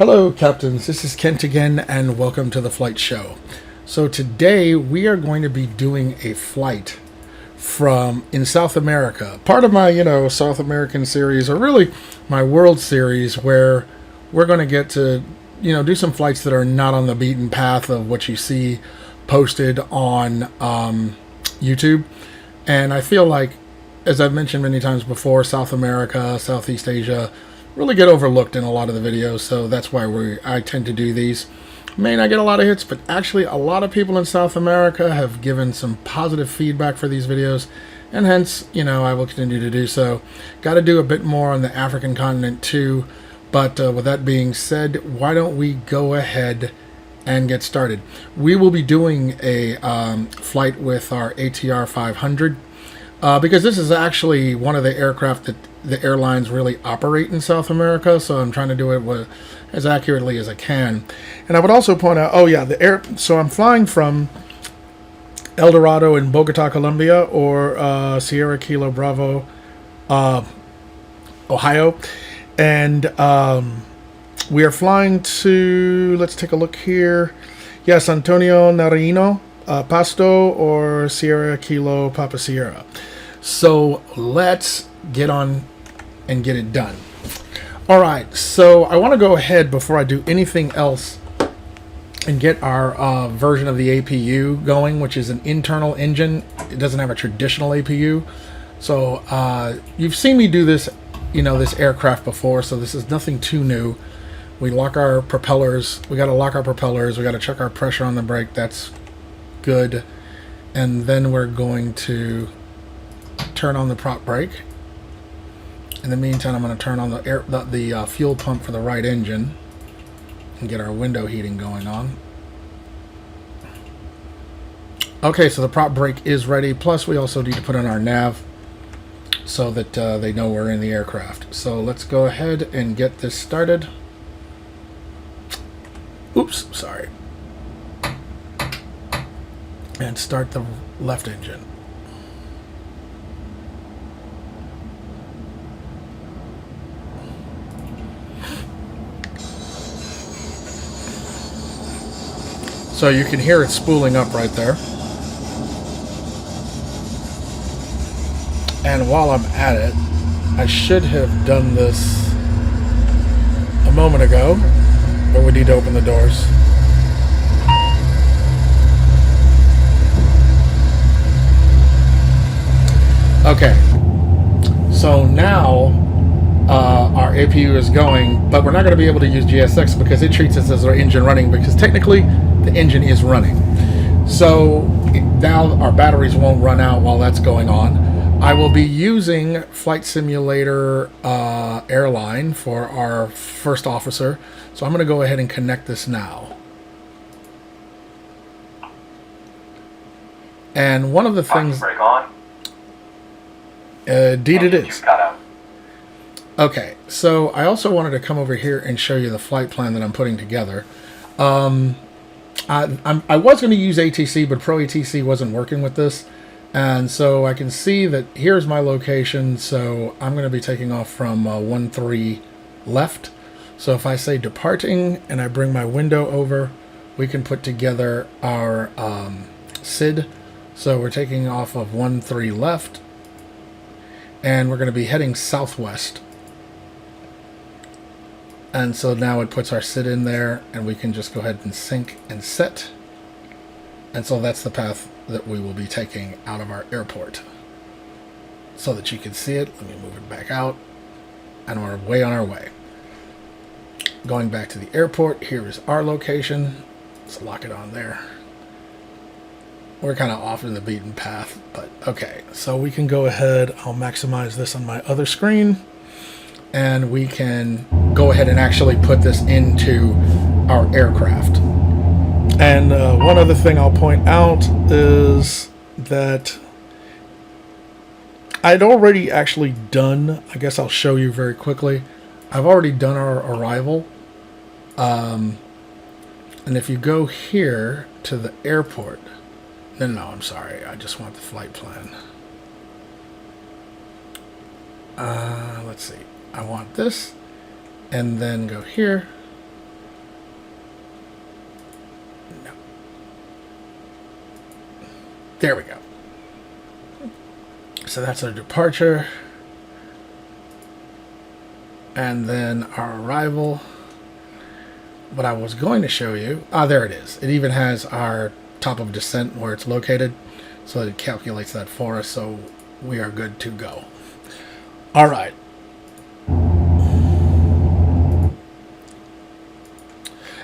Hello captains, this is Kent again and welcome to the flight show. So today we are going to be doing a flight in South America. Part of my, South American series, or really my world series, where we're going to get to, do some flights that are not on the beaten path of what you see posted on YouTube. And I feel like, as I've mentioned many times before, South America, Southeast Asia really get overlooked in a lot of the videos, so that's why I tend to do these. May not get a lot of hits, but actually a lot of people in South America have given some positive feedback for these videos, and hence, I will continue to do so. Got to do a bit more on the African continent too, but with that being said, why don't we go ahead and get started. We will be doing a flight with our ATR500, because this is actually one of the aircraft that the airlines really operate in South America, so I'm trying to do it as accurately as I can. And I would also point out, so I'm flying from El Dorado in Bogota, Colombia, or Sierra Kilo Bravo, Ohio, and we are flying to, let's take a look here, yes, Antonio Nariño, Pasto, or Sierra Kilo Papa Sierra. So let's get on and get it done. Alright, so I want to go ahead before I do anything else and get our version of the APU going, which is an internal engine. It doesn't have a traditional APU. So you've seen me do this, this aircraft before, so this is nothing too new. We lock our propellers. We got to lock our propellers. We got to check our pressure on the brake. That's good. And then we're going to turn on the prop brake. In the meantime, I'm going to turn on the fuel pump for the right engine and get our window heating going on. Okay, so the prop brake is ready. Plus, we also need to put in our nav so that they know we're in the aircraft. So let's go ahead and get this started. Oops, sorry. And start the left engine. So you can hear it spooling up right there. And while I'm at it, I should have done this a moment ago, but we need to open the doors. Okay, so now our APU is going, but we're not going to be able to use GSX because it treats us as our engine running, because technically the engine is running. So now our batteries won't run out while that's going on. I will be using Flight Simulator Airline for our first officer. So I'm going to go ahead and connect this now. And one of the things... Brake on? Indeed it is. Cut out. Okay, so I also wanted to come over here and show you the flight plan that I'm putting together. I was going to use ATC, but Pro ATC wasn't working with this. And so I can see that here's my location. So I'm going to be taking off from 13 left. So if I say departing and I bring my window over, we can put together our SID. So we're taking off of 13 left. And we're going to be heading southwest. And so now it puts our SID in there, and we can just go ahead and sync and set. And so that's the path that we will be taking out of our airport. So that you can see it, let me move it back out. And we're way on our way. Going back to the airport, here is our location. Let's lock it on there. We're kind of off in the beaten path, but okay. So we can go ahead, I'll maximize this on my other screen. And we can go ahead and actually put this into our aircraft. And one other thing I'll point out is that I'd already actually done, I guess I'll show you very quickly, I've already done our arrival. And if you go here to the airport, no, I'm sorry, I just want the flight plan. Let's see. I want this, and then go here, No. There we go. So that's our departure. And then our arrival. What I was going to show you, there it is. It even has our top of descent where it's located, so it calculates that for us, so we are good to go. All right.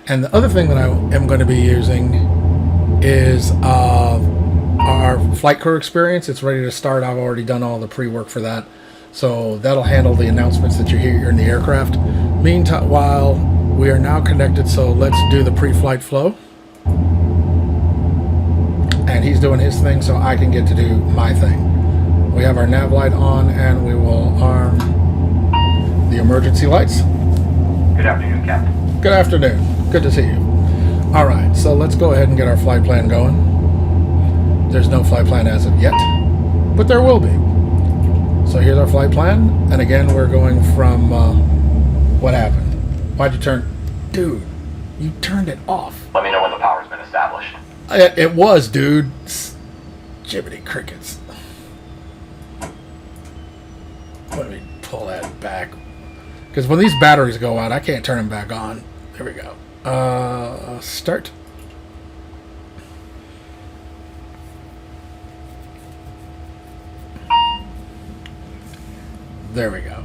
And the other thing that I am going to be using is our flight crew experience. It's ready to start. I've already done all the pre-work for that, so that'll handle the announcements that you hear in the aircraft. Meantime, while we are now connected, so let's do the pre-flight flow. And he's doing his thing, so I can get to do my thing. We have our nav light on, and we will arm the emergency lights. Good afternoon, Captain. Good afternoon. Good to see you. All right, so let's go ahead and get our flight plan going. There's no flight plan as of yet, but there will be. So here's our flight plan, and again, we're going from, what happened? Why'd you turn... Dude, you turned it off. Let me know when the power's been established. It was, dude. Jibbity crickets. Let me pull that back. Because when these batteries go out, I can't turn them back on. There we go. Start. There we go.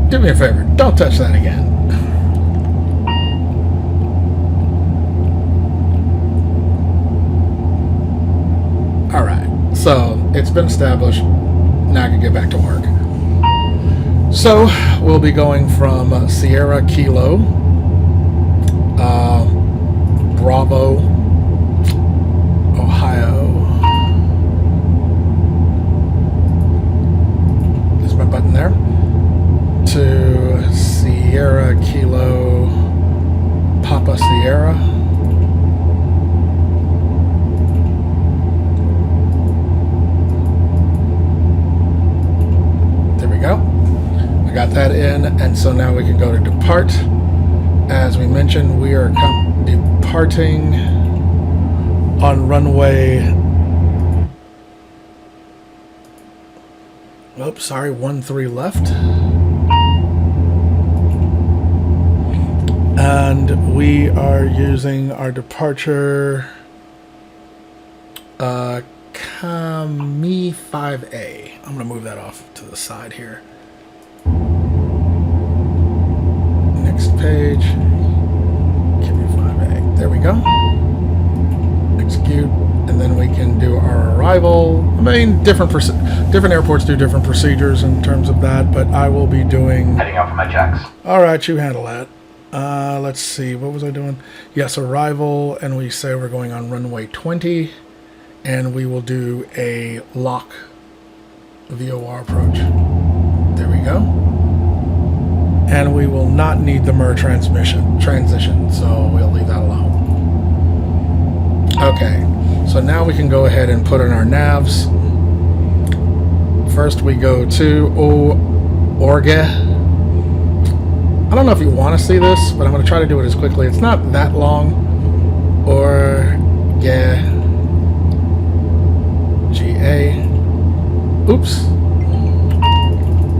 Do me a favor, don't touch that again. Alright, so it's been established. Now I can get back to work. So we'll be going from Sierra Kilo, Bravo, Ohio. There's my button there. To Sierra Kilo Papa Sierra. There we go. I got that in, and so now we can go to depart. As we mentioned, we are departing on runway... Oops, sorry, 13 left. And we are using our departure Kami 5A. I'm going to move that off to the side here. Next page. Kami 5A. There we go. Execute. And then we can do our arrival. I mean, different airports do different procedures in terms of that, but I will be doing... Heading out for my checks. All right, you handle that. Let's see, what was I doing? Yes, arrival, and we say we're going on runway 20, and we will do a lock VOR approach. There we go. And we will not need the MIR transition, so we'll leave that alone. Okay, so now we can go ahead and put in our navs. First we go to Orbx. I don't know if you want to see this, but I'm going to try to do it as quickly. It's not that long. GA. Oops.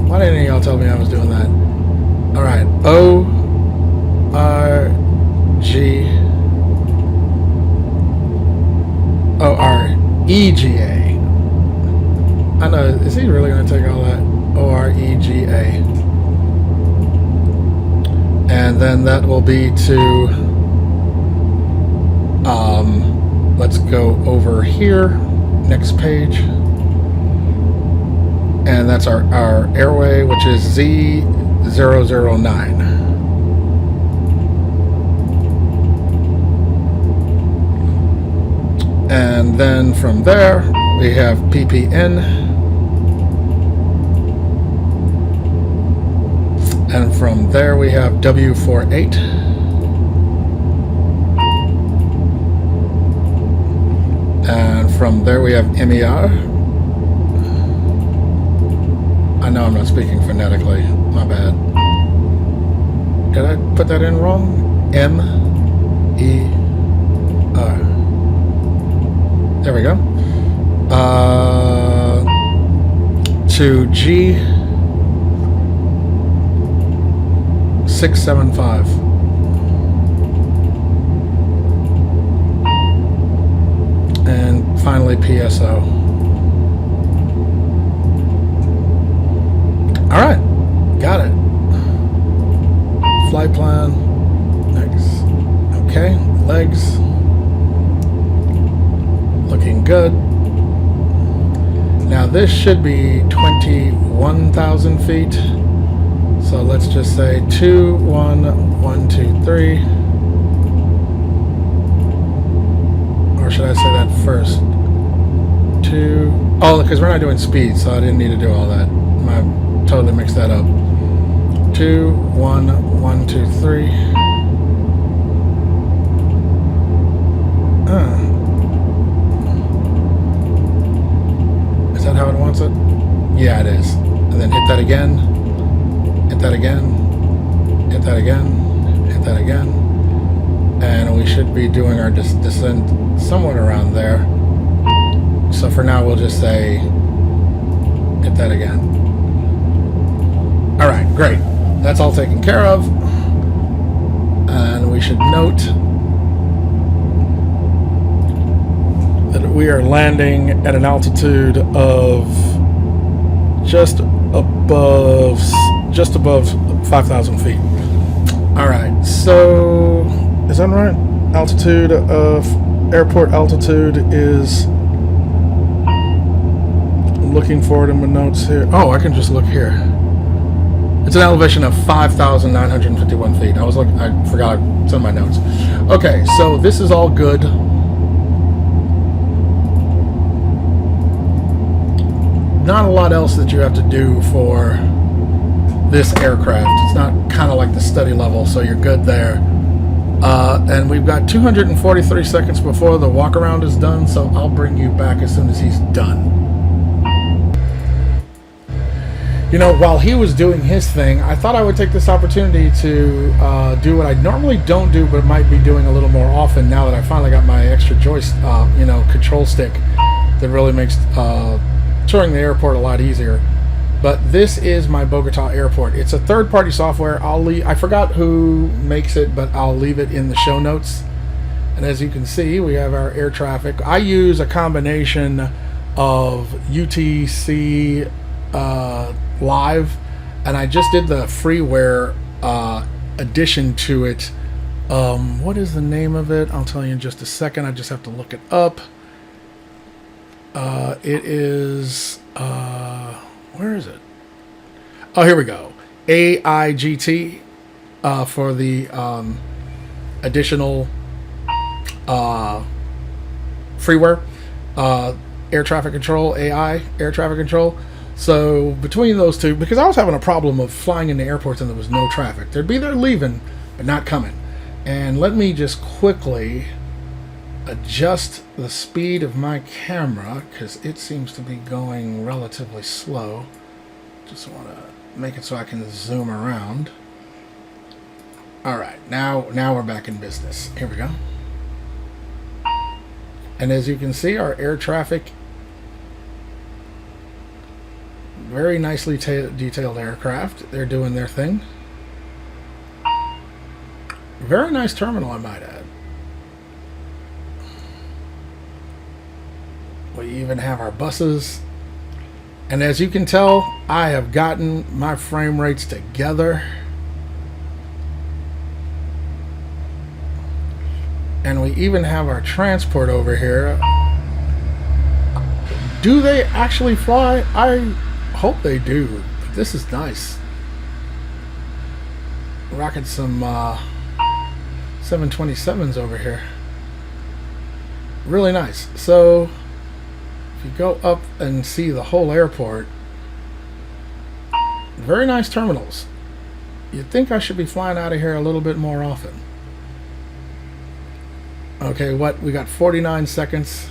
Why didn't any of y'all tell me I was doing that? Alright. OREGA. I know, is he really going to take all that? OREGA. And then that will be to, let's go over here, next page. And that's our airway, which is Z009. And then from there, we have PPN. And from there, we have W48. And from there, we have MER. I know I'm not speaking phonetically. My bad. Did I put that in wrong? M-E-R. There we go. To G675. And finally PSO. Alright, got it. Flight plan. Next. Okay, legs. Looking good. Now this should be 21,000 feet. So let's just say 2, 1, 1, 2, 3. Or should I say that first? 2. Oh, because we're not doing speed, so I didn't need to do all that. I totally mixed that up. 2, 1, 1, 2, 3. Is that how it wants it? Yeah, it is. And then hit that again. Hit that again. Hit that again. Hit that again. And we should be doing our descent somewhat around there. So for now, we'll just say, hit that again. All right, great. That's all taken care of. And we should note that we are landing at an altitude of just above 5,000 feet. All right, so is that right? Altitude of airport altitude is, looking forward in my notes here. Oh, I can just look here. It's an elevation of 5,951 feet. I forgot it's in my notes. Okay, so this is all good. Not a lot else that you have to do for this aircraft. It's not kind of like the study level, so you're good there. And we've got 243 seconds before the walk around is done, so I'll bring you back as soon as he's done. You know, while he was doing his thing, I thought I would take this opportunity to do what I normally don't do, but might be doing a little more often now that I finally got my extra joystick, control stick that really makes touring the airport a lot easier. But this is my Bogota airport. It's a third-party software. I forgot who makes it, but I'll leave it in the show notes. And as you can see, we have our air traffic. I use a combination of UTC Live, and I just did the freeware addition to it. What is the name of it? I'll tell you in just a second. I just have to look it up. It is where is it? Oh, here we go. AIGT for the additional freeware, air traffic control, AI, air traffic control. So between those two, because I was having a problem of flying into airports and there was no traffic. They'd be there leaving, but not coming. And let me just quickly adjust the speed of my camera because it seems to be going relatively slow. Just want to make it so I can zoom around. All right, now we're back in business. Here we go. And as you can see, our air traffic, very nicely detailed aircraft. They're doing their thing. Very nice terminal, I might add. We even have our buses. And as you can tell, I have gotten my frame rates together. And we even have our transport over here. Do they actually fly? I hope they do. This is nice. Rocking some 727s over here. Really nice. So if you go up and see the whole airport, very nice terminals. You'd think I should be flying out of here a little bit more often. Okay, we got 49 seconds.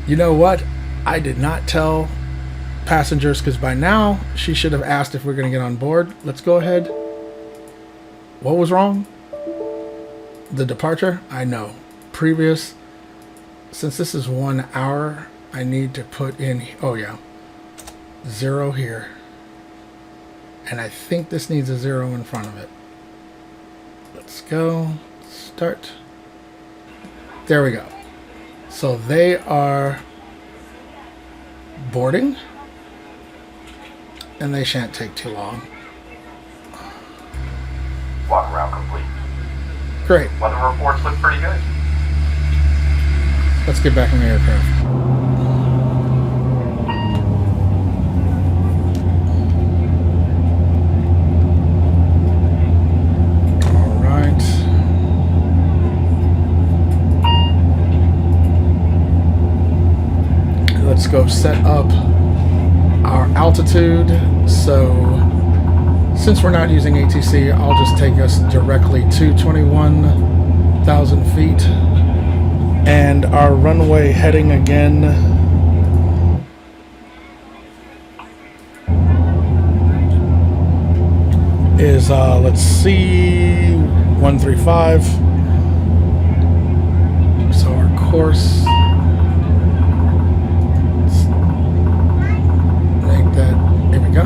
You know what? I did not tell passengers, because by now she should have asked if we're going to get on board. Let's go ahead. What was wrong? The departure? I know. Previous. Since this is 1 hour, I need to put in, oh yeah, 0 here. And I think this needs a 0 in front of it. Let's go. Start. There we go. So they are boarding. And they shan't take too long. Walk around complete. Great. Weather reports look pretty good. Let's get back in the aircraft. All right. Let's go set up our altitude. So since we're not using ATC, I'll just take us directly to 21,000 feet. And our runway heading again is, let's see, 135. So our course, let's make that, here we go.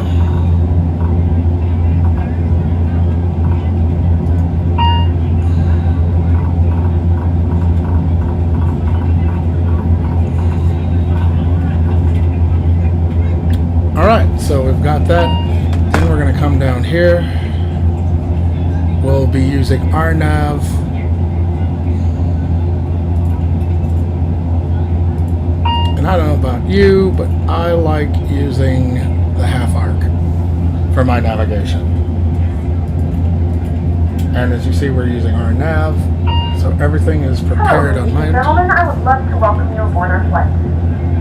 Alright, so we've got that. Then we're going to come down here. We'll be using our nav. And I don't know about you, but I like using the half arc for my navigation. And as you see, we're using our nav. So everything is prepared on my end. Gentlemen, I would love to welcome you aboard our flight.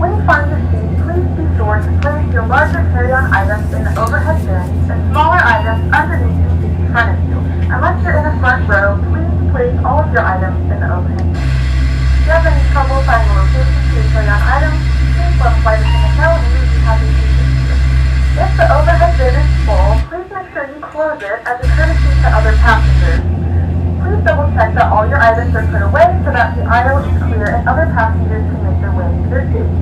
When you find your seat, please be sure to place your larger carry-on items in the overhead bins and smaller items underneath the seat in front of you. Unless you're in the front row, please place all of your items in the overhead bin. If you have any trouble finding a location for your carry-on items, please let flight attendant know and we will be happy to assist you. If the overhead bin is full, please make sure you close it as a courtesy to other passengers. Please double check that all your items are put away so that the aisle is clear and other passengers can make their way to their seats.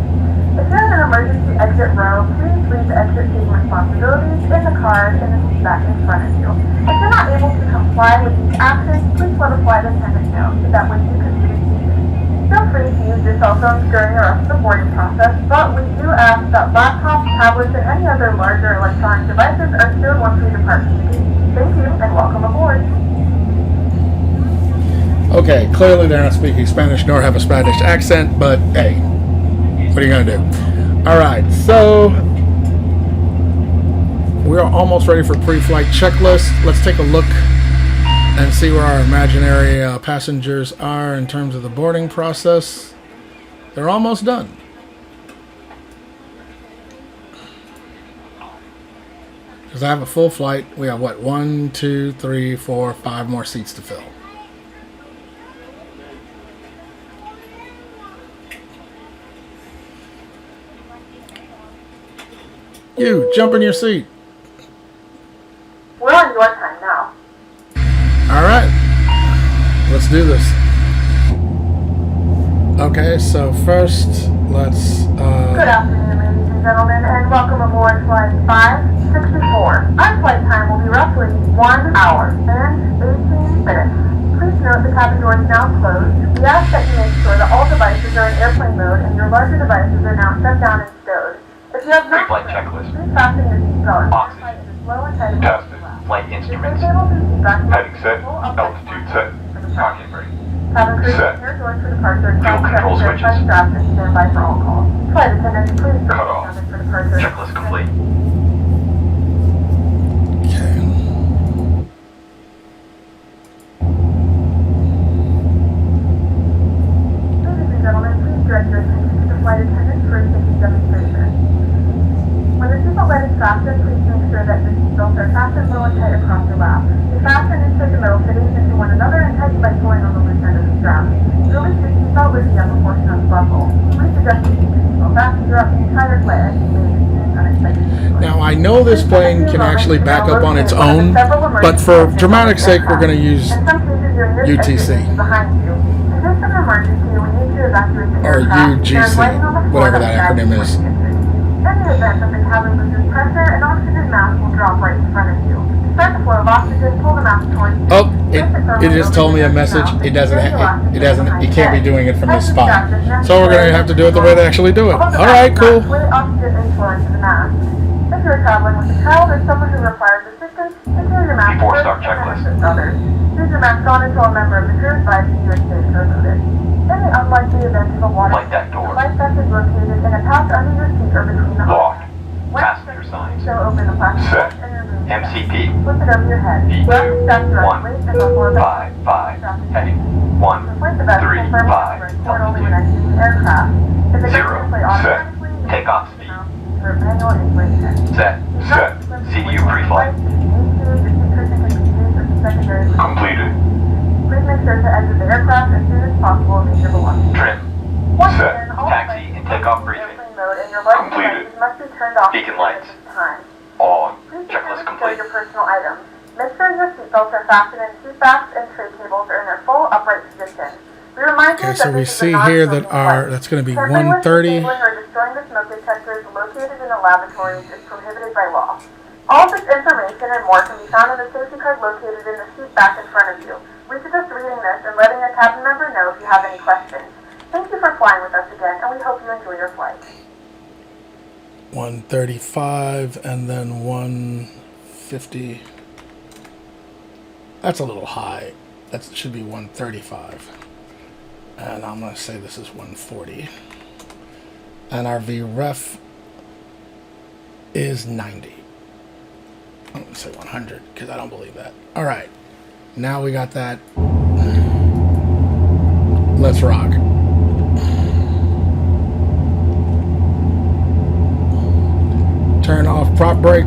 If you're in an emergency exit row, please leave the exit taking responsibilities in the car in the seat back in front of you. If you're not able to comply with these actions, please let a flight attendant know so that way you can be seated. Feel free to use your cell phones during the rest of the boarding process, but we do ask that laptops, tablets, and any other larger electronic devices are stowed once we depart the gate. Thank you and welcome aboard. Okay, clearly they're not speaking Spanish nor have a Spanish accent, but hey. What are you going to do? Alright, so we're almost ready for pre-flight checklist. Let's take a look and see where our imaginary passengers are in terms of the boarding process. They're almost done. Because I have a full flight. We have what? 1, 2, 3, 4, 5 more seats to fill. You, jump in your seat. We're on your time now. Alright. Let's do this. Okay, so first, let's... Good afternoon, ladies and gentlemen, and welcome aboard Flight 564. Our flight time will be roughly 1 hour and 18 minutes. Please note the cabin door is now closed. We ask that you make sure that all devices are in airplane mode and your larger devices are now shut down and stowed. If you have not, Pre-flight checklist. please fasten your seatbelt. Oxygen. Tested. Flight instruments. Heading set. Altitude set. Cockpit ready. Cabin crew, Set. prepare doors for departure. Fuel control switches. Straps and stand by for all calls. Flight attendants, please Cut off. for departure. Checklist complete. Okay. Ladies and gentlemen, please direct your attention to the flight attendant for a safety demonstration. When the seatbelt light is fastened, please make sure that your seatbelts are fastened low and tight across your lap. They fasten inside the metal fittings into one another and tighten by pulling on the loose end of the strap. To release your seatbelt with the upper portion of the buckle. We suggest you keep your seatbelt fastened throughout throughout the entire flight as you may experience unexpected delays. Now I know this plane can actually back up on its own, but for dramatic sake we're going to use In some cases, your nearest UTC. exit is behind you. In case of an emergency, we need to evacuate the Or aircraft. There is UGC, lighting on the floor whatever that guides acronym you is. when you exit. In the event that the cabin loses pressure, an oxygen mask will drop right in front of you. To start the flow of oxygen, pull the mask towards you. Oh, it just told me a message. It can't be doing it from this spot. So we're gonna have to do it the way they actually do it. All right, cool. Oxygen inflow into the mask. If you are traveling with a child or someone who requires assistance, secure your mask first Four-star and then checklist. assist others. Leave your mask on until a member of the crew advises you are safe to remove it. In the unlikely event of a water Light deck door. the light vest is located in a pouch under your seat or between the Locked. When Passenger signs. so open the plastic Set. pouch and remove it. MCP. Flip it over your head. Grab the straps directly and before the 155. Heading Replace the vest 135. confirming the report only when exiting the aircraft. If the Zero. vest play Set. automatically, you Takeoff must speed. for manual inflation. Set. Set. CDU pre-flight. Completed. Please make sure to exit the aircraft as soon as possible and leave your belongings. Trim. Once Set. again, all Taxi flights and takeoff briefing. airplane mode and your lights Completed. devices must be turned off Beacon at lights. this time. On. Please be sure Checklist to secure complete. your personal items. Make sure your seatbelts are fastened in seat backs and tray cables are in their full upright position. We remind you Okay, so that we this is a see here that non-smoking flight. that's going to be Tampering with, 130. disabling, or destroying the smoke detectors located in the lavatories is prohibited by law. All this information and more can be found in the safety card located in the seat back in front of you. We suggest reading this and letting a cabin member know if you have any questions. Thank you for flying with us again, and we hope you enjoy your flight. 135 and then 150. That's a little high. That should be 135. And I'm going to say this is 140. And our VREF is 90. I'm going to say 100 because I don't believe that. All right. Now we got that. Let's rock. Turn off prop brake.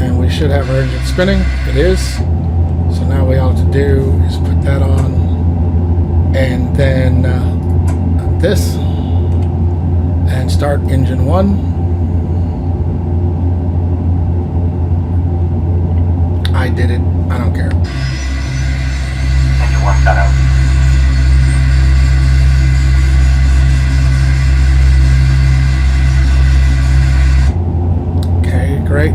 And we should have our engine spinning. It is. So now what we ought to do is put that on. And then this. And start engine 1. I did it. I don't care. Engine 1 got out. Okay, great.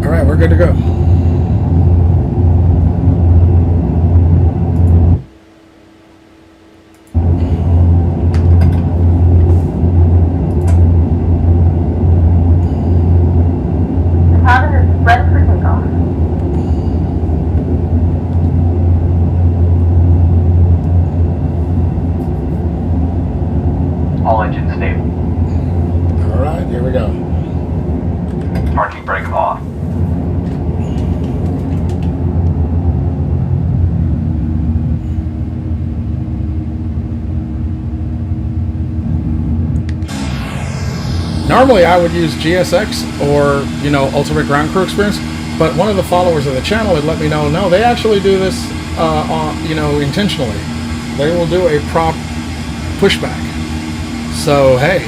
All right, we're good to go. The cabin is ready for takeoff. All engines stable. All right, here we go. Parking brake off. Normally I would use GSX or, Ultimate Ground Crew Experience, but one of the followers of the channel had let me know, no, they actually do this, intentionally. They will do a prop pushback. So, hey,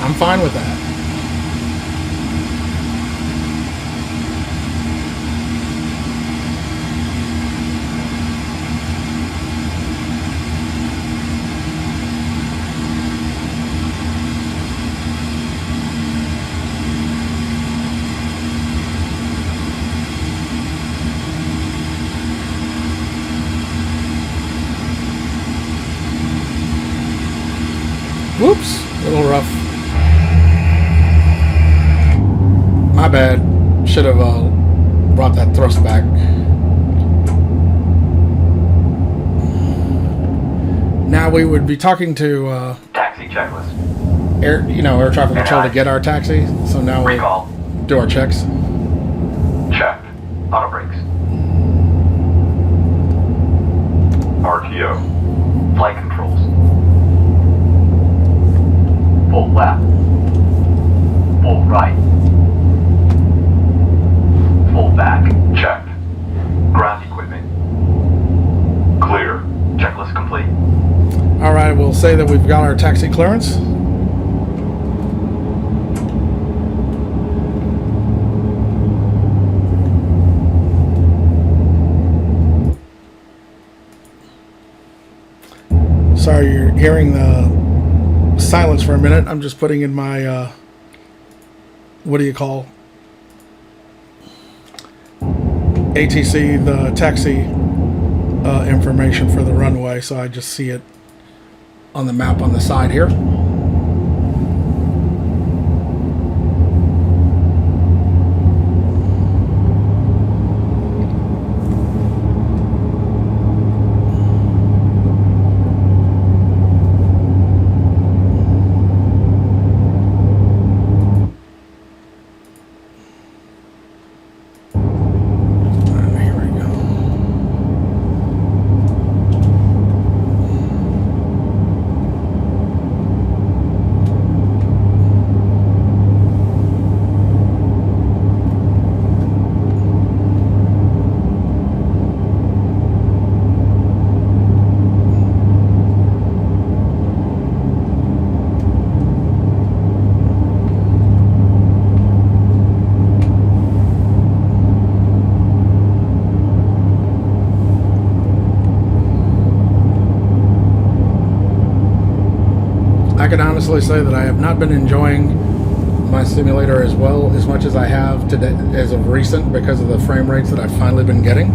I'm fine with that. Whoops, a little rough. My bad. Should have brought that thrust back. Now we would be talking to Taxi checklist. air traffic control to get our taxi. So now we'll Recall. do our checks. Checked. Auto brakes. RTO. Flight controls. Full left. Full right. Full back. Checked. Ground equipment. Clear. Checklist complete. All right, we'll say that we've got our taxi clearance. Sorry, you're hearing the silence for a minute. I'm just putting in my, what do you call? ATC, the taxi information for the runway, so I just see it on the map on the side here. I can honestly say that I have not been enjoying my simulator as much as I have today as of recent because of the frame rates that I've finally been getting.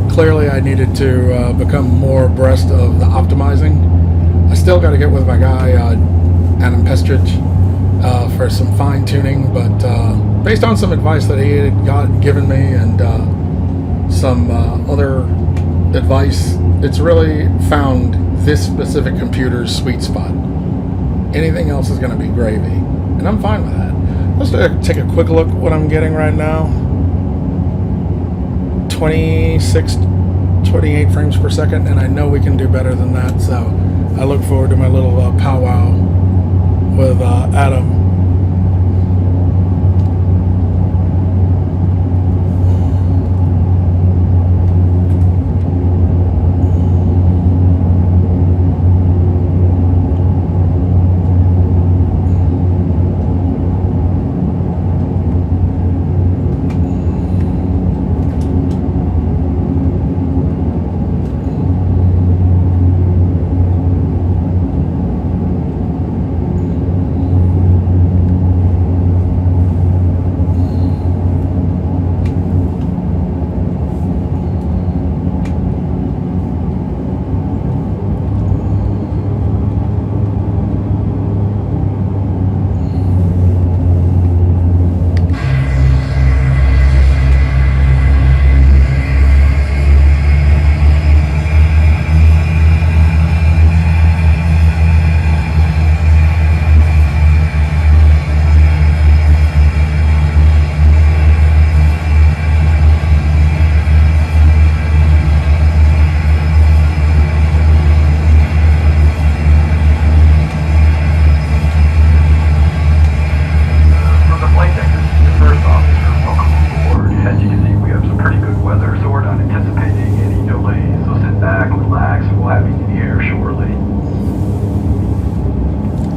Clearly I needed to become more abreast of the optimizing. I still got to get with my guy Adam Pestrich for some fine tuning, but based on some advice that he had given me and some other advice, it's really found this specific computer's sweet spot. Anything else is going to be gravy, and I'm fine with that. Let's take a quick look at what I'm getting right now. 26, 28 frames per second, and I know we can do better than that, so I look forward to my little powwow with Adam.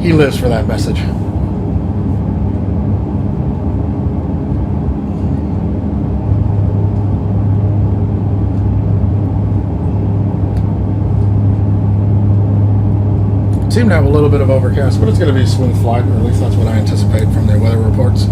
He lives for that message. Seem to have a little bit of overcast, but it's going to be a smooth flight, or at least that's what I anticipate from their weather reports.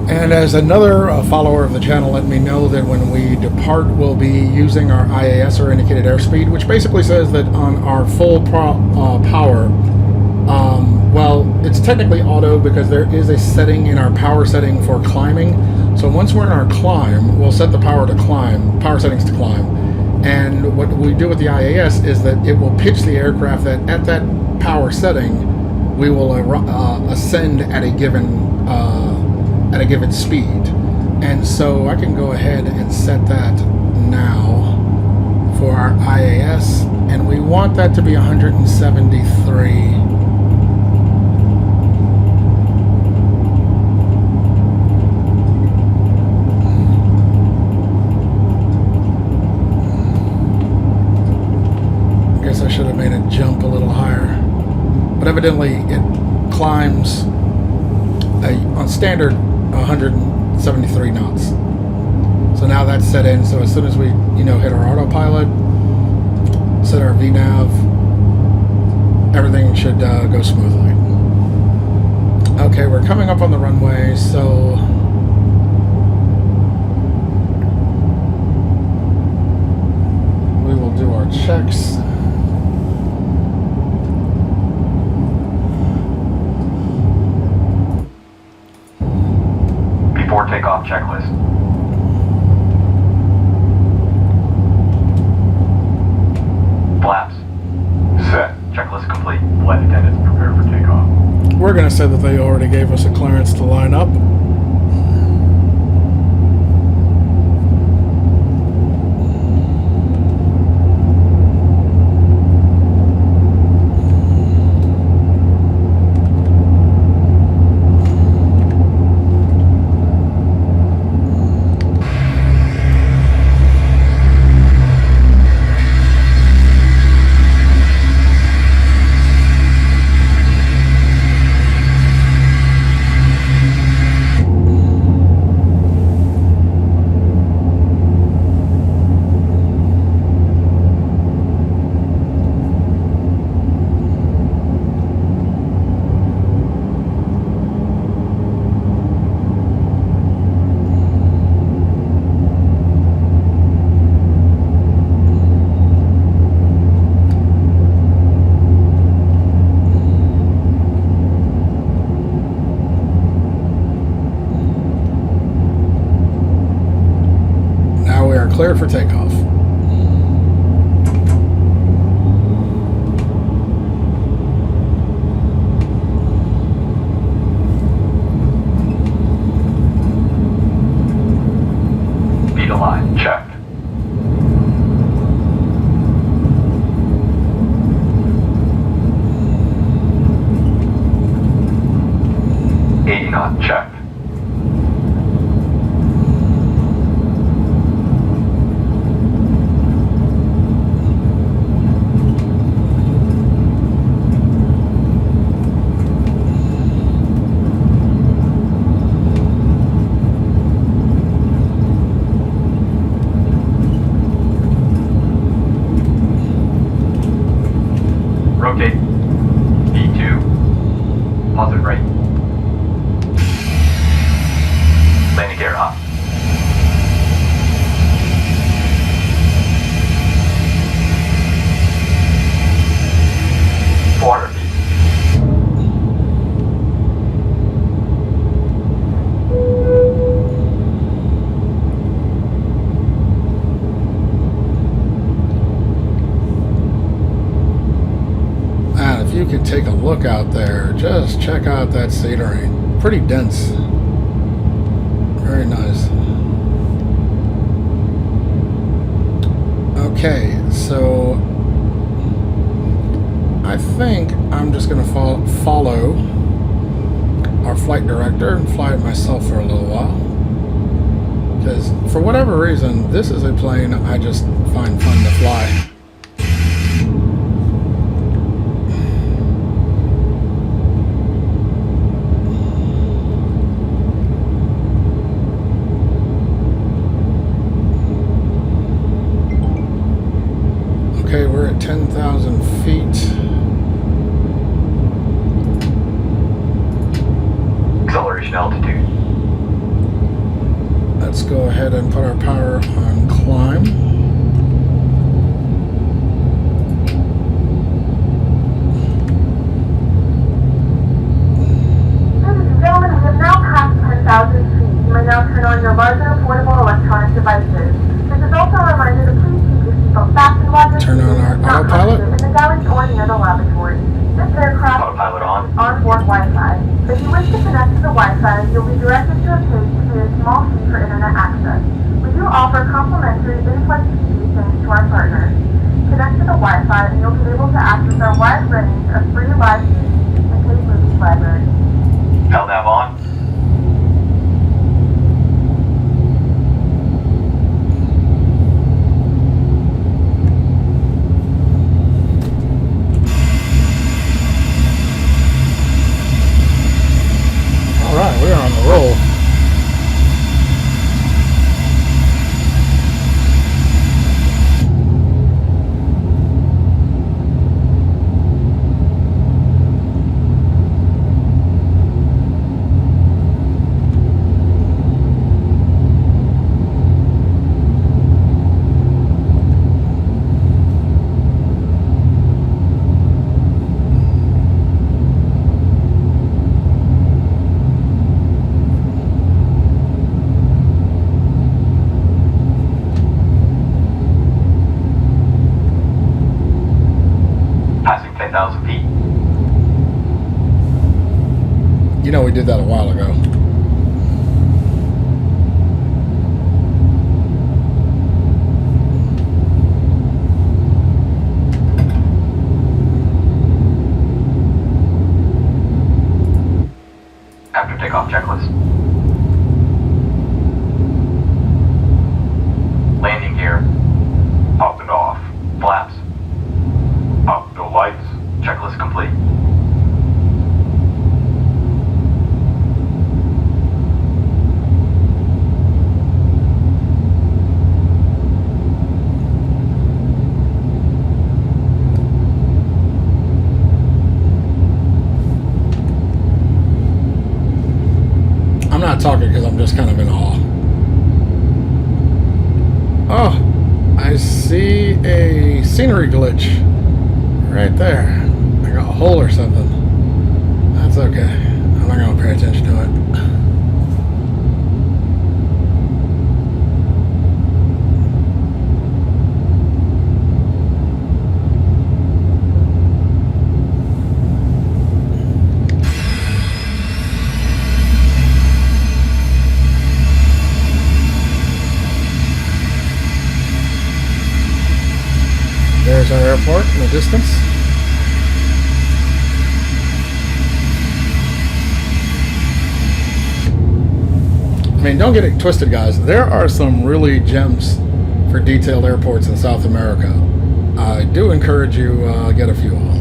And as another follower of the channel let me know that when we depart, we'll be using our IAS, or indicated airspeed, which basically says that on our full power, Well, it's technically auto because there is a setting in our power setting for climbing. So once we're in our climb, we'll set the power settings to climb. And what we do with the IAS is that it will pitch the aircraft that at that power setting, we will ascend at a given speed. And so I can go ahead and set that now for our IAS, and we want that to be 173. I should have made it jump a little higher, but evidently it climbs on standard 173 knots. So now that's set in. So as soon as we hit our autopilot, set our VNav, everything should go smoothly. Okay, we're coming up on the runway, so we will do our checks. Before takeoff checklist. Flaps. Set. Checklist complete. Flight attendants prepare for takeoff. We're going to say that they already gave us a clearance to line up. Clear for takeoff. Lead align. Checked. Not checked. Rotate. V2. Positive right. Landing gear up. Water feet. And if you could take a look out there, just check out that scenery. Pretty dense. Very nice. Okay, so I think I'm just going to follow our flight director and fly it myself for a little while. Because for whatever reason, this is a plane I just find fun to fly. Okay, we're at 10,000 feet. Acceleration altitude. Let's go ahead and put our power on climb. Turn on our autopilot. In the galley or near the laboratory. This aircraft Autopilot on. onboard Wi-Fi. If you wish to connect to the Wi-Fi, you'll be directed to a page to pay a small fee for internet access. We do offer complimentary in-flight TV thanks to our partners. Connect to the Wi-Fi and you'll be able to access our wide range of free live streams and paid movies library. LNAV on. Alright, we're on the roll. Passing 10,000 feet. You know we did that a while ago. After takeoff checklist. Landing gear. Up and off. Flaps. Up, no lights. Checklist complete. I'm not talking because I'm just kind of in awe. Oh, I see a scenery glitch right there. I got a hole or something. That's okay. I'm not going to pay attention to it. There's our airport in the distance. I mean, don't get it twisted, guys. There are some really gems for detailed airports in South America. I do encourage you get a few of them.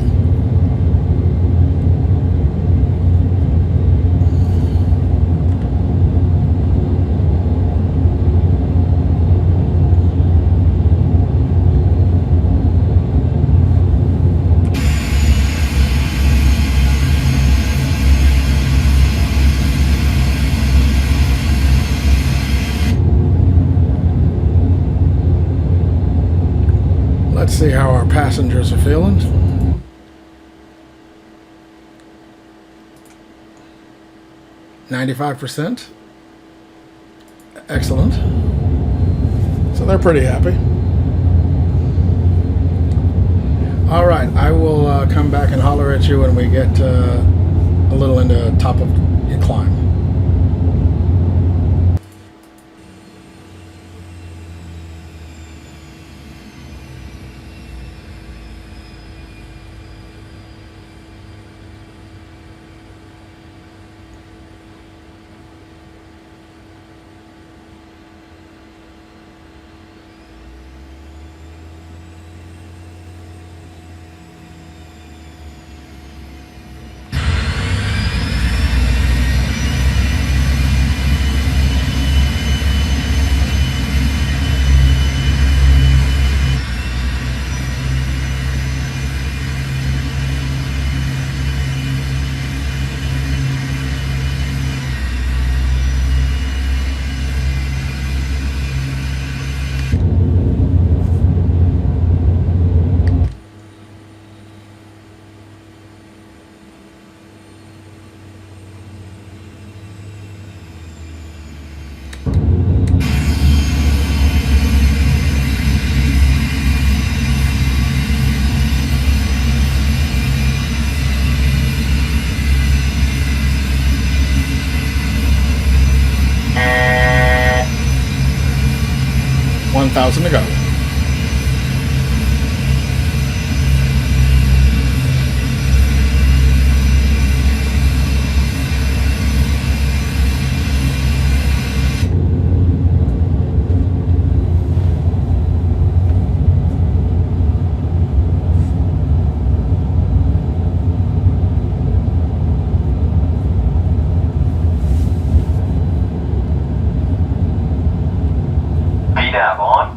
Let's see how our passengers are feeling. %95. Excellent. So they're pretty happy. All right, I will come back and holler at you when we get a little into top of your climb. 1,000 to go. VNAV on.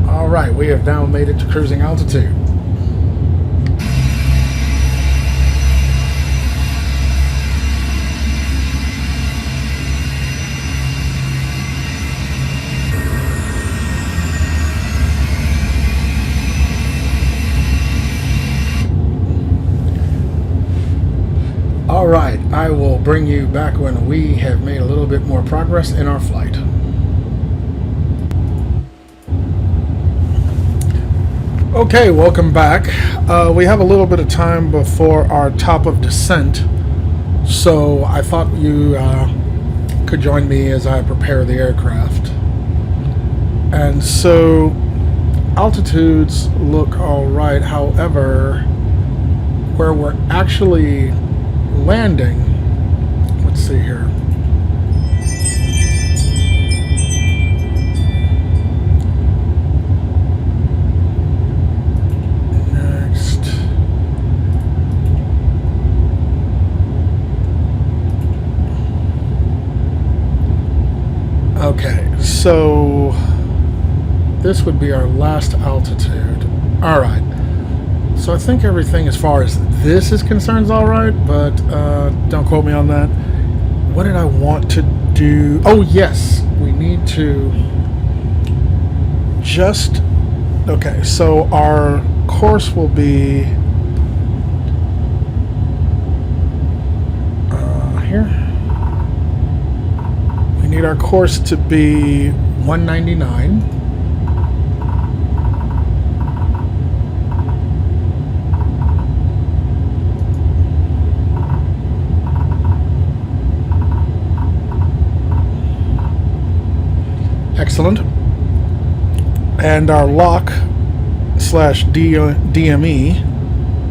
All right, we have now made it to cruising altitude. All right, I will bring you back when we have made a little bit more progress in our flight. Okay, welcome back. We have a little bit of time before our top of descent, so I thought you could join me as I prepare the aircraft. And so altitudes look all right, however, where we're actually landing, let's see here. Next. Okay, so this would be our last altitude. All right. So I think everything as far as this is concerned is all right, but don't quote me on that. What did I want to do? Oh, yes, we need to just... Okay, so our course will be... here. We need our course to be 199. Excellent. And our lock slash DME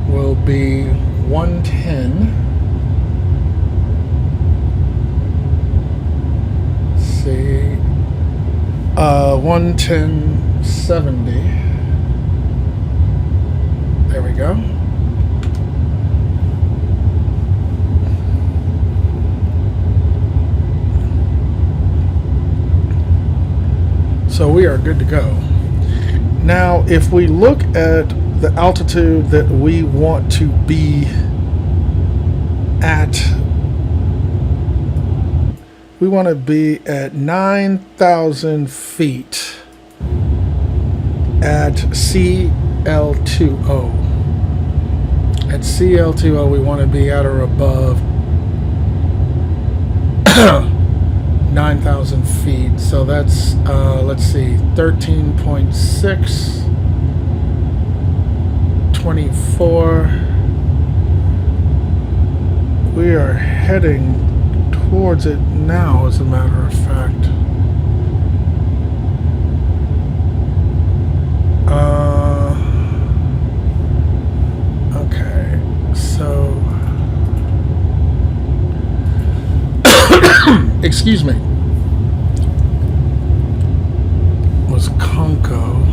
will be 110. Let's see. 110.70. There we go. So we are good to go. Now, if we look at the altitude that we want to be at, we want to be at 9,000 feet at CL20. At CL20, we want to be at or above 9,000 feet, so that's let's see, 13.6, 24. We are heading towards it now, as a matter of fact. Okay, so excuse me. Was Conco.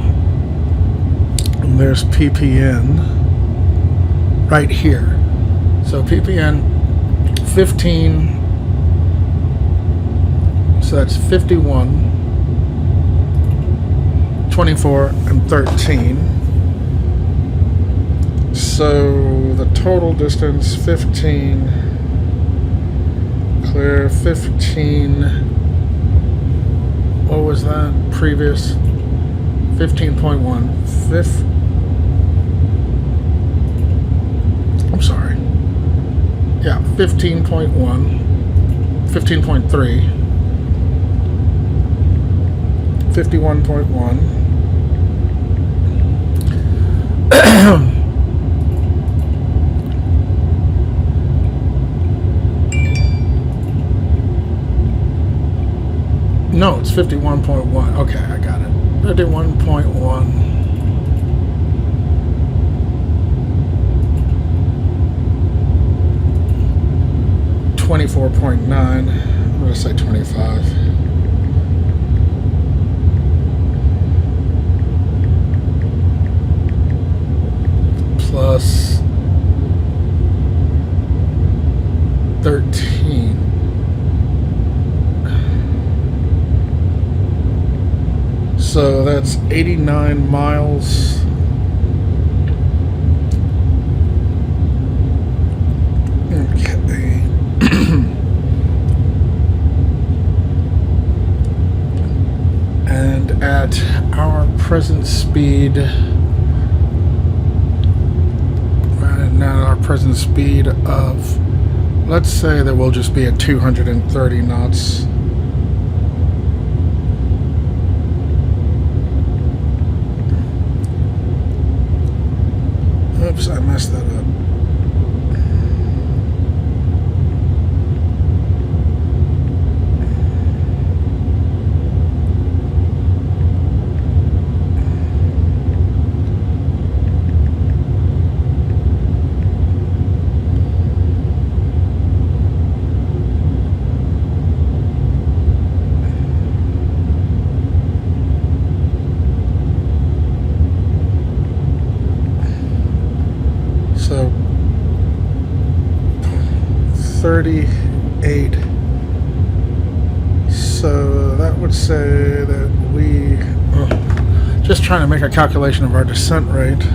And there's PPN right here. So PPN 15. So that's 51, 24, and 13. So the total distance 15. Clear 15. What was that previous? 15.1. I'm sorry. Yeah, 15.1. 15.3. 51.1. No, it's 51.1. Okay, I got it. 51.1. 24.9. I'm going to say 25. Plus 13. So that's 89 miles. Okay. And at our present speed, of, let's say that we'll just be at 230 knots. Oops, I messed that up. So 38. So that would say that we just trying to make a calculation of our descent rate.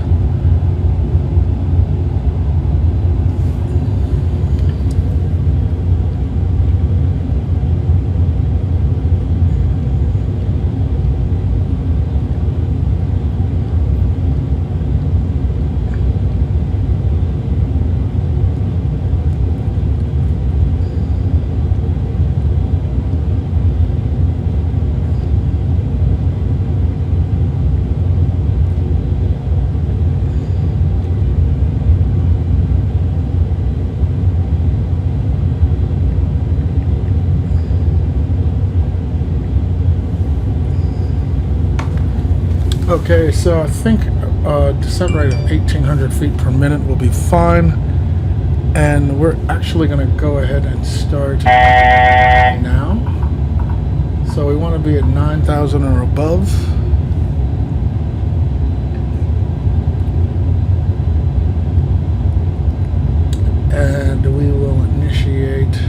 Okay, so I think descent rate of 1,800 feet per minute will be fine. And we're actually going to go ahead and start now. So we want to be at 9,000 or above. And we will initiate.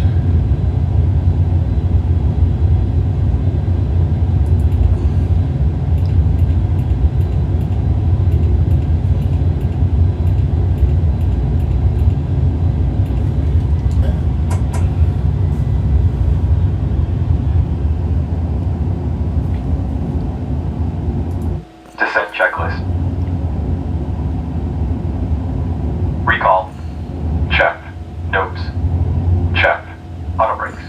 Descent checklist. Recall. Checked. Notes. Checked. Auto brakes.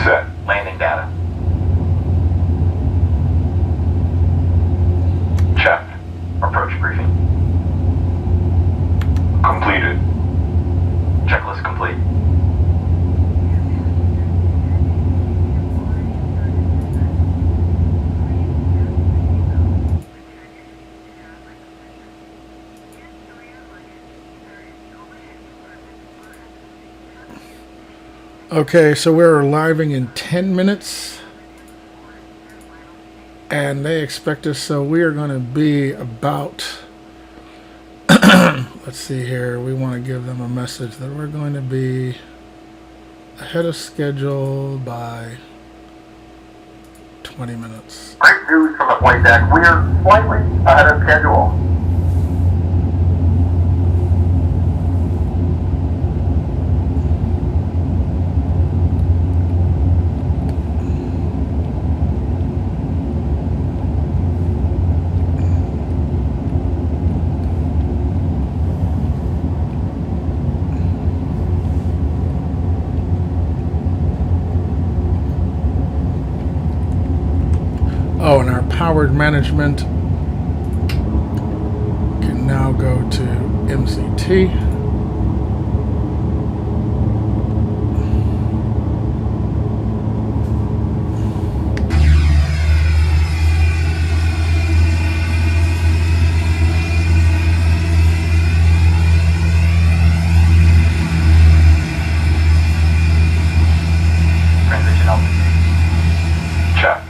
Set. Landing data. Checked. Approach briefing. Completed. Checklist complete. Okay, so we're arriving in 10 minutes. And they expect us, so we are going to be about, let's see here, we want to give them a message that we're going to be ahead of schedule by 20 minutes. Great news from the flight deck. We're slightly ahead of schedule. Oh, and our powered management. Can now go to MCT. Transition altitude. Check.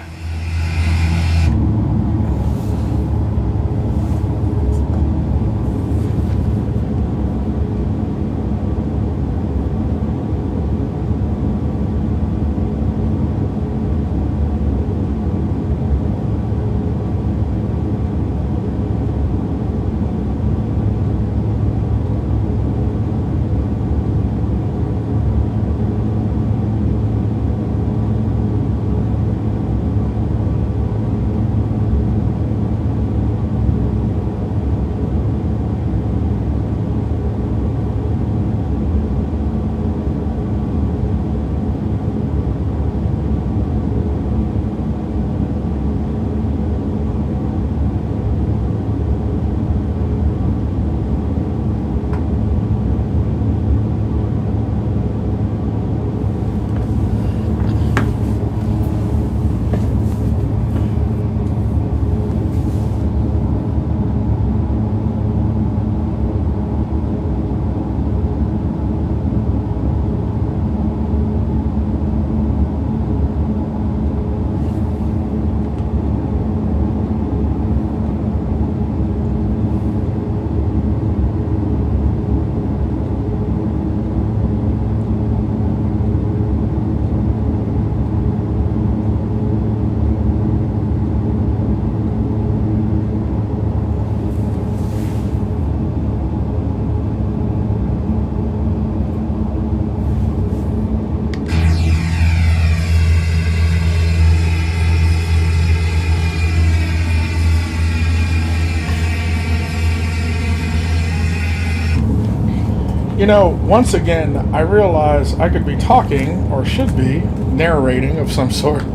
You know, once again, I realize I could be talking, or should be, narrating of some sort,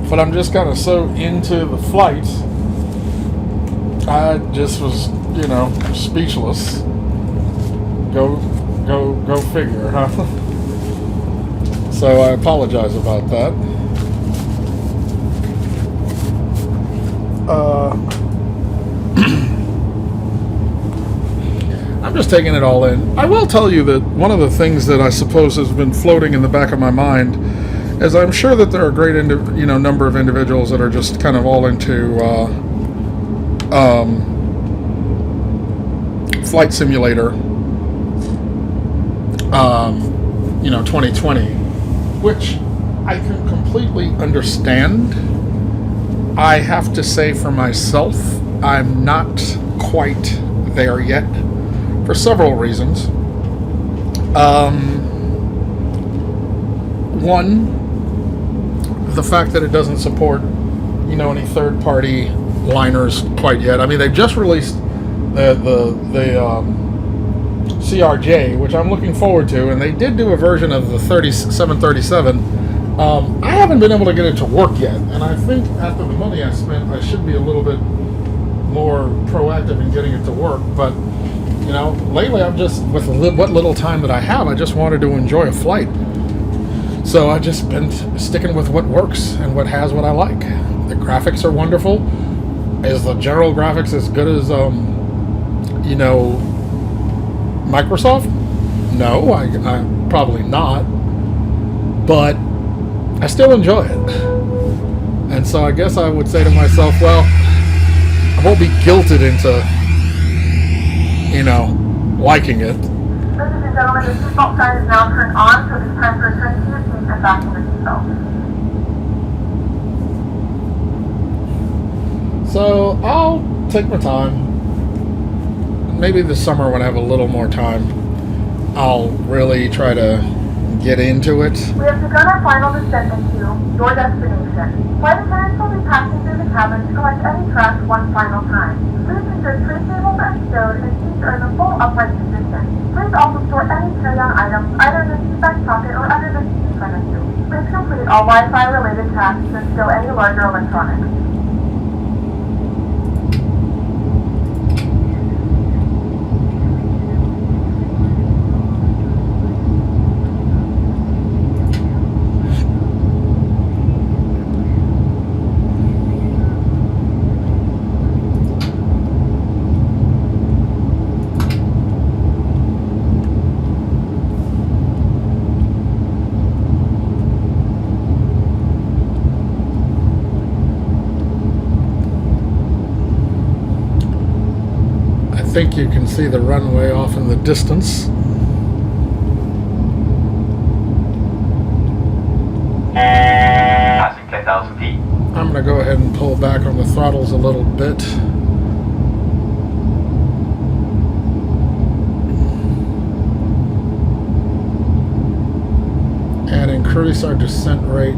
but I'm just kind of so into the flight, I just was, you know, speechless. Go figure, huh? So I apologize about that. I'm just taking it all in. I will tell you that one of the things that I suppose has been floating in the back of my mind is I'm sure that there are a great number of individuals that are just kind of all into flight simulator 2020, which I can completely understand. I have to say for myself, I'm not quite there yet. For several reasons. One, the fact that it doesn't support, any third-party liners quite yet. I mean, they just released the CRJ, which I'm looking forward to, and they did do a version of the 737. I haven't been able to get it to work yet, and I think after the money I spent, I should be a little bit more proactive in getting it to work, but lately I'm just, with what little time that I have, I just wanted to enjoy a flight. So I've just been sticking with what works and what has what I like. The graphics are wonderful. Is the general graphics as good as, Microsoft? No, I probably not. But I still enjoy it. And so I guess I would say to myself, well, I won't be guilted into liking it. Ladies and gentlemen, the seatbelt sign is now turned on, so it is time to return to your seat and fasten the seatbelt. So I'll take my time. Maybe this summer when I have a little more time, I'll really try to get into it. We have begun our final descent into your destination. Flight attendants will be passing through the cabin to collect any trash one final time. Please ensure tray tables are stowed and seats are in a full upright position. Please also store any carry-on items either in the seat back pocket or under the seat in front of you. Please complete all Wi-Fi related tasks and stow any larger electronics. think you can see the runway off in the distance. Passing 10,000 feet. I'm going to go ahead and pull back on the throttles a little bit. And increase our descent rate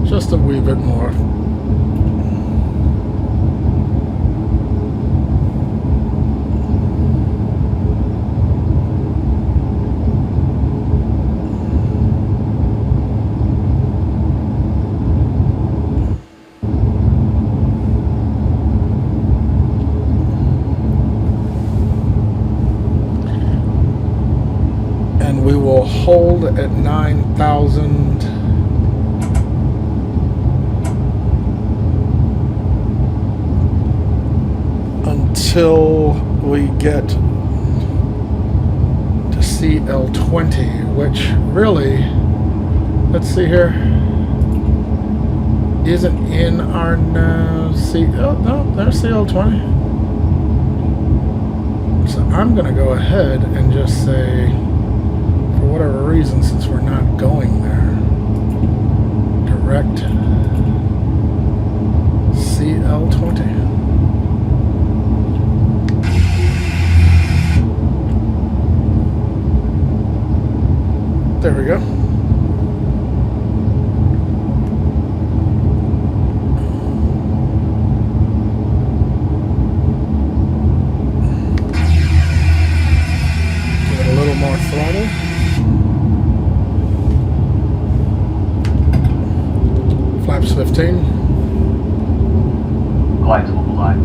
just a wee bit more. And we will hold at 9,000 until we get to CL20, which really, let's see here, isn't in our no, there's CL20. So I'm going to go ahead and just say, for whatever reason, since we're not going there, direct CL20. There we go. Give it a little more throttle. Flaps 15. Glides will glide.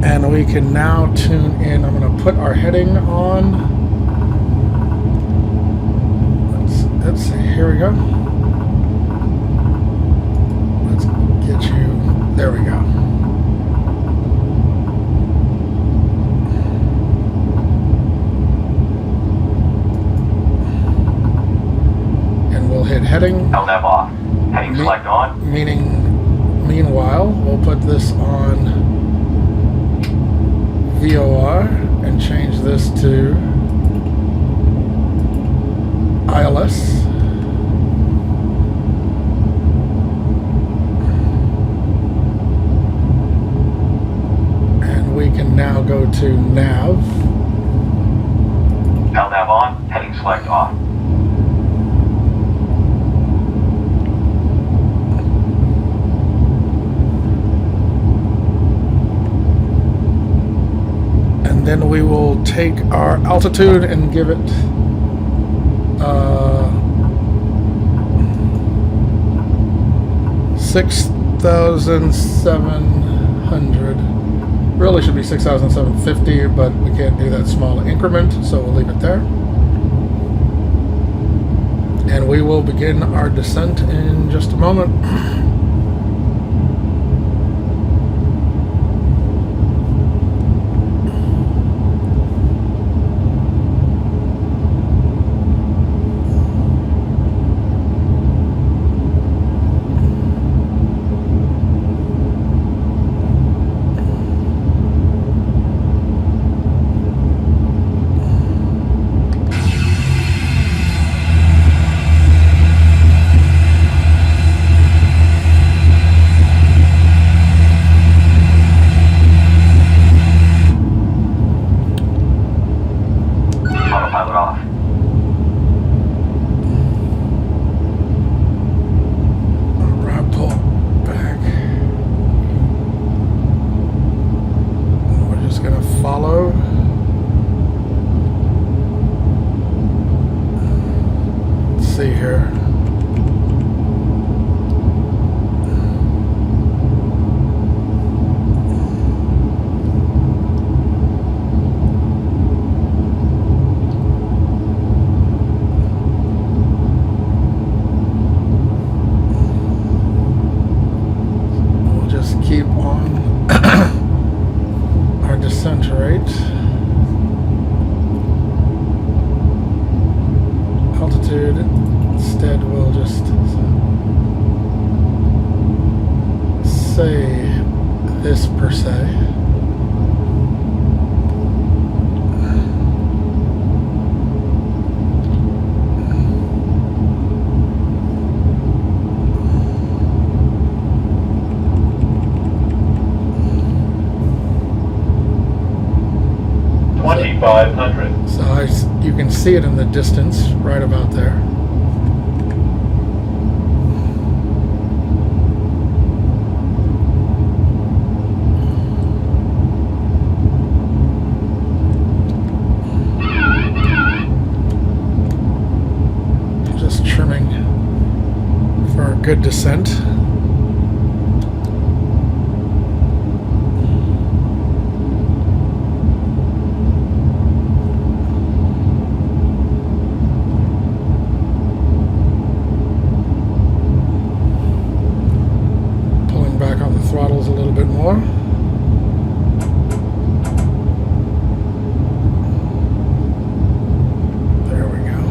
And we can now tune in. I'm going to put our heading on. Let's see. Here we go. Let's get you. There we go. And we'll hit heading. LNAV off. Heading select on. Meanwhile, we'll put this on VOR and change this to ILS. And we can now go to nav. LNAV on. Heading select off. Then we will take our altitude and give it 6,700. Really should be 6,750, but we can't do that small increment, so we'll leave it there. And we will begin our descent in just a moment. See here. We'll just keep on our descent rate. altitude. Instead, we'll just say this per se. So you can see it in the distance, right about there. Just trimming for a good descent. Throttles a little bit more. There we go.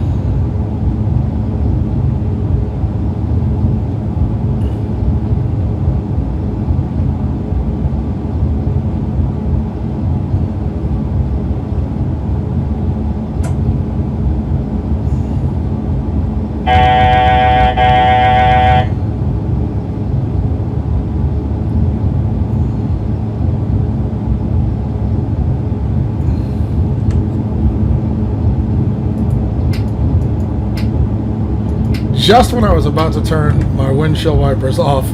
Just when I was about to turn my windshield wipers off,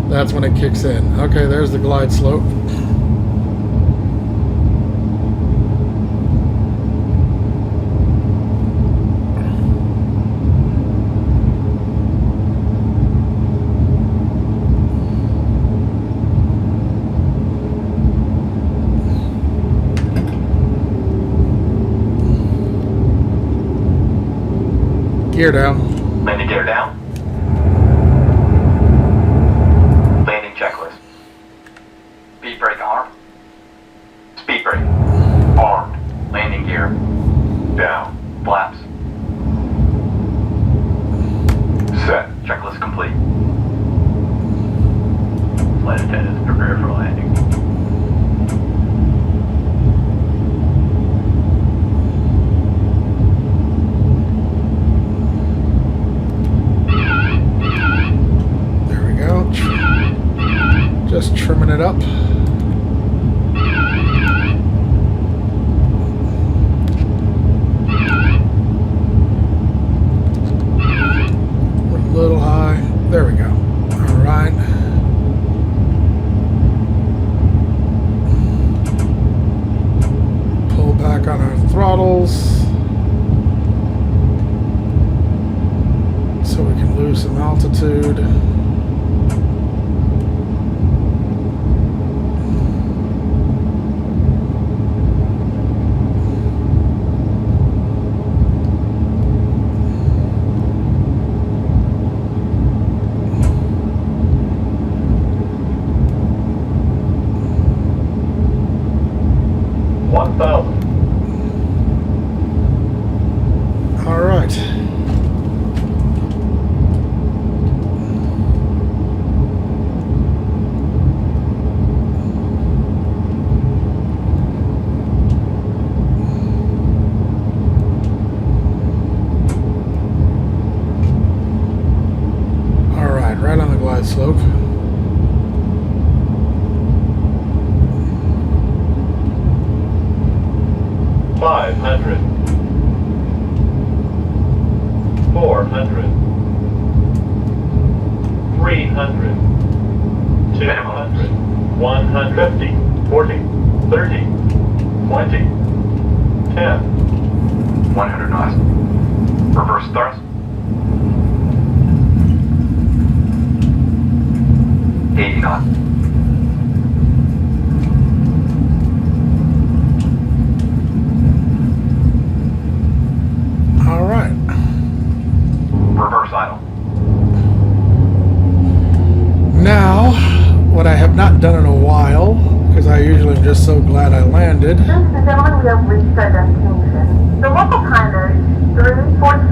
that's when it kicks in. Okay, there's the glide slope. Gear down. Landing gear down. Landing checklist. Speed brake armed. Speed brake. Armed. Landing gear. Down. Flaps. Set. Checklist complete. Flight attendants prepare for landing. Just trimming it up. We're a little high. There we go. All right. Pull back on our throttles so we can lose some altitude. Slope. $500, $400, $300, $200, $150, $40, $30, $20, $10, 100 knots. Reverse thrust. 80 knots. All right. Reverse idle. Now, what I have not done in a while, because I usually am just so glad I landed. Ladies and gentlemen, we have reached our destination. The local time is 3:45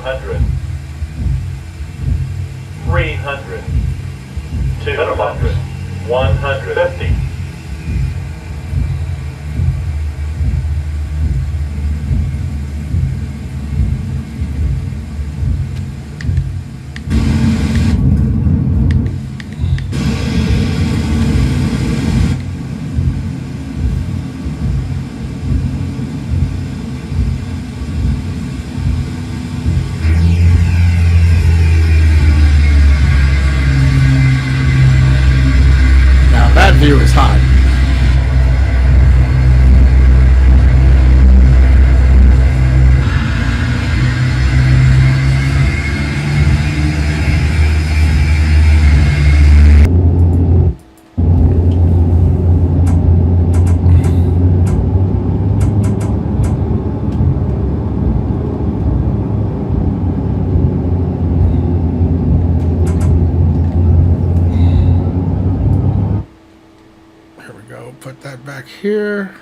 200, 300, 200, 150. View is hot. Put that back here.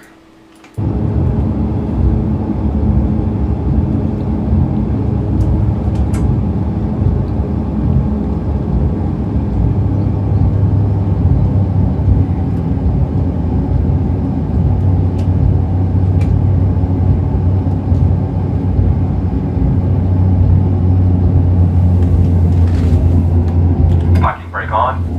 Parking brake on.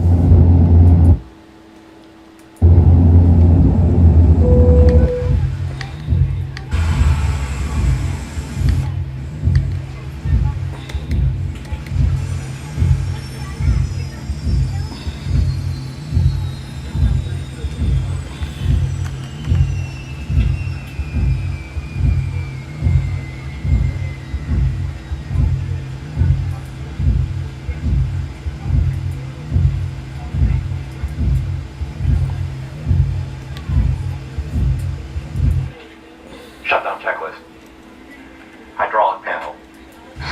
Shutdown checklist. Hydraulic panel.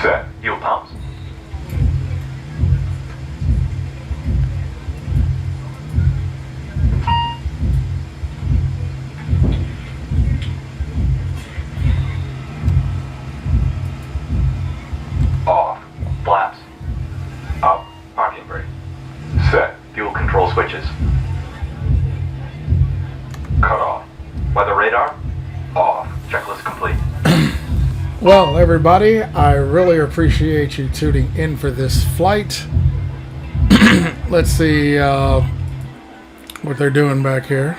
Set. Fuel pumps. Off. Flaps. Up. Parking brake. Set. Fuel control switches. Cut off. Weather radar. Off. Checklist complete. Well, everybody, I really appreciate you tuning in for this flight. Let's see what they're doing back here.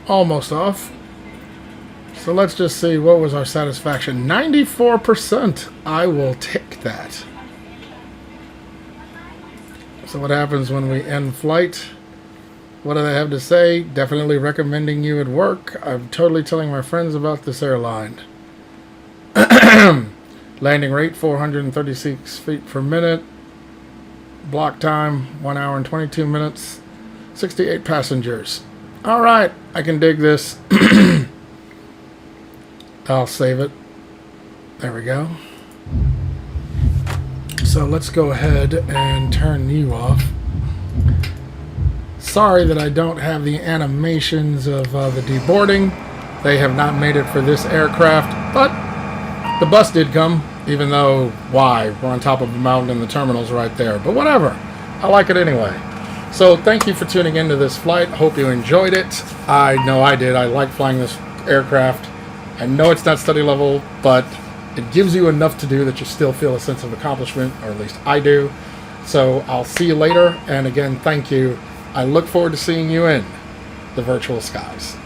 Almost off. So let's just see, what was our satisfaction? 94%. I will take that. So what happens when we end flight? What do they have to say? Definitely recommending you at work. I'm totally telling my friends about this airline. Landing rate 436 feet per minute. Block time 1 hour and 22 minutes. 68 passengers. All right, I can dig this. I'll save it. There we go. So let's go ahead and turn you off. Sorry that I don't have the animations of the deboarding. They have not made it for this aircraft, but the bus did come, even though, why? We're on top of a mountain and the terminal's right there. But whatever. I like it anyway. So thank you for tuning into this flight. Hope you enjoyed it. I know I did. I like flying this aircraft. I know it's not study level, but it gives you enough to do that you still feel a sense of accomplishment, or at least I do. So I'll see you later. And again, thank you. I look forward to seeing you in the virtual skies.